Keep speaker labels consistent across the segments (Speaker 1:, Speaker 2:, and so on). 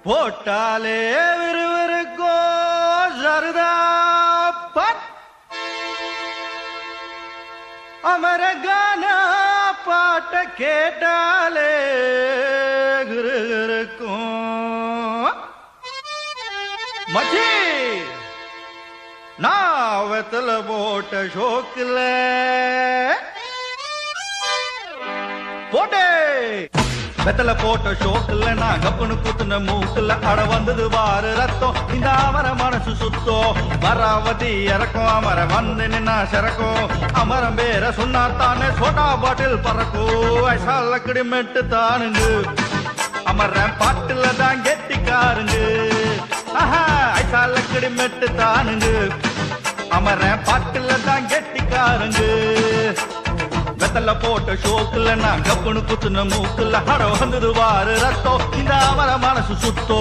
Speaker 1: போட்டாலே விறுவிறுக்கோ சருதா பட் அமரகான பாட்ட கேட்டாலே கிருகிருக்கும் மச்சி நான் வெத்தல போட்ட ஷோக்கில் போட்டே வெத்தல போட்ட ஷோக்குல நான் கப்புனு குத்துன மூக்குல அட வந்தது வாரு ரத்தம் இந்த அமர மனசு சுத்தோ மராவதி இறக்கும் அமர வந்து நின்னா சிறக்கும் அமரம் பேர சொன்னா தானே சோட்டா பாட்டில் பறக்கும் ஐசாலக்கடி மெட்டு தானுங்க அமர பாட்டுல தான் கெட்டிக்காருங்க ஆஹா ஐசாலக்கடி மெட்டு தானுங்க அமர பாட்டுல தான் கெட்டிக்காருங்க வெத்தல போட்ட ஷோக்குல நான் கப்புனு குத்துன மூக்குல அட வந்தது வாரு ரத்தம் இந்த அமர மனசு சுத்தோ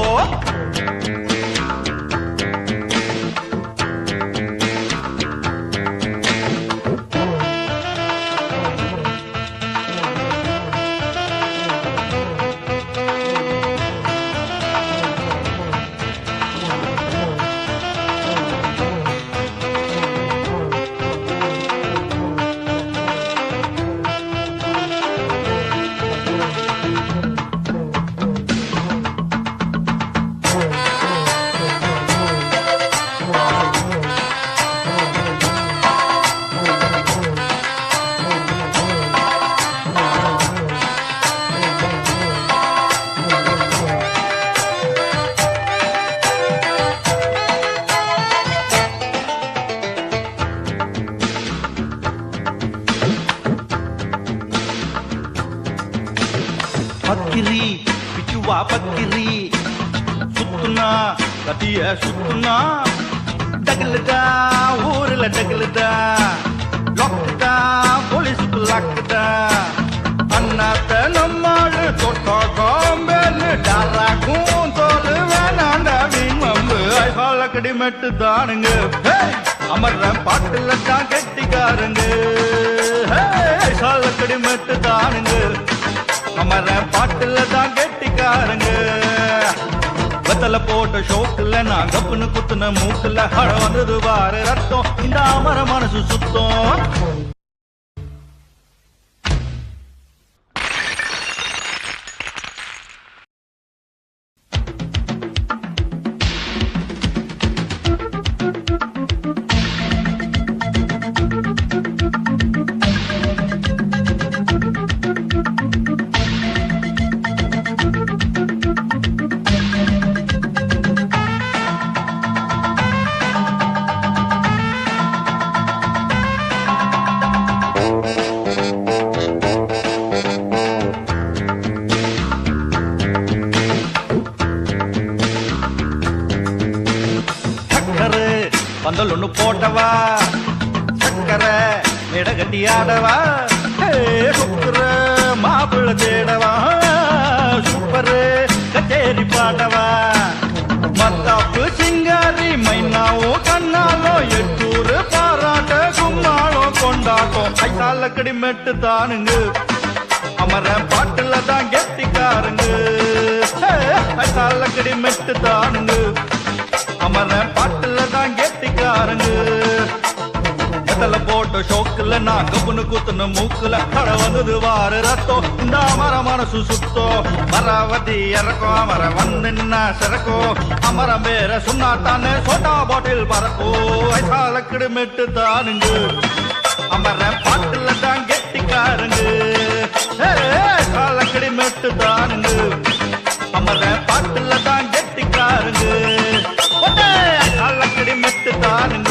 Speaker 1: பக்கிரி பிச்சுவா பக்கிரி சுத்துனா கட்டிய சுத்துனா டகலுதா ஊர்ல டகலுதா லொக்குதா போலீஸுக்கு லாக்குதா அண்ணாத்த நம்மாடு தொட்டா காம்பேன்னு டாராக்கும் தோலு வேணாண்டா வீமம்பு ஐசாலக்கடி மெட்டு தானுங்க அமர்ற பாட்டுல தான் கெட்டிக்காருங்க ஐசாலக்கடி மெட்டு தானுங்க அமர பாட்டுல தான் கெட்டிக்காரங்க வெத்தல போட்ட ஷோக்குல நான் கப்புனு குத்துன மூக்குல அட வந்தது வாரு ரத்தம் இந்த அமர மனசு சுத்தம் பந்தல் ஒண்ணு போட்டவா சக்கர இடகட்டி ஆடவா சுக்கர மாப்பிள்ள தேடவா சூப்பரு கச்சேரி பாடவா மத்தாப்பு சிங்காரி மைனாவோ கண்ணாலோ எட்டூரு பாராட்ட கும்மாளோ கொண்டாட்டம் ஐசாலக்கடி மெட்டு தானுங்க அமர பாட்டுல தான் கெட்டிக்காருங்க ஐசாலக்கடி மெட்டு தானுங்க அமர பாட்டுல தான் கெட்டிக்காரங்க வெத்தல போட்ட ஷோக்குல நான் கப்புனு குத்துன மூக்குல அட வந்தது வாரு ரத்தம் இந்த அமர மனசு சுத்தோ மராவதி இறக்கும் அமர வந்து நின்னா சிறக்கும் அமரம் பேர சொன்னா தானே சோட்டா பாட்டில் பறக்கும் ஐசாலக்கடி மெட்டு தானுங்க அமர பாட்டுல தான் கெட்டிக்காரங்க ஐசாலக்கடி மெட்டு தானுங்க அமர பாட்டுல தான் கெட்டிக்காரங்க அல்லக்கடி மெட்டு தானுங்க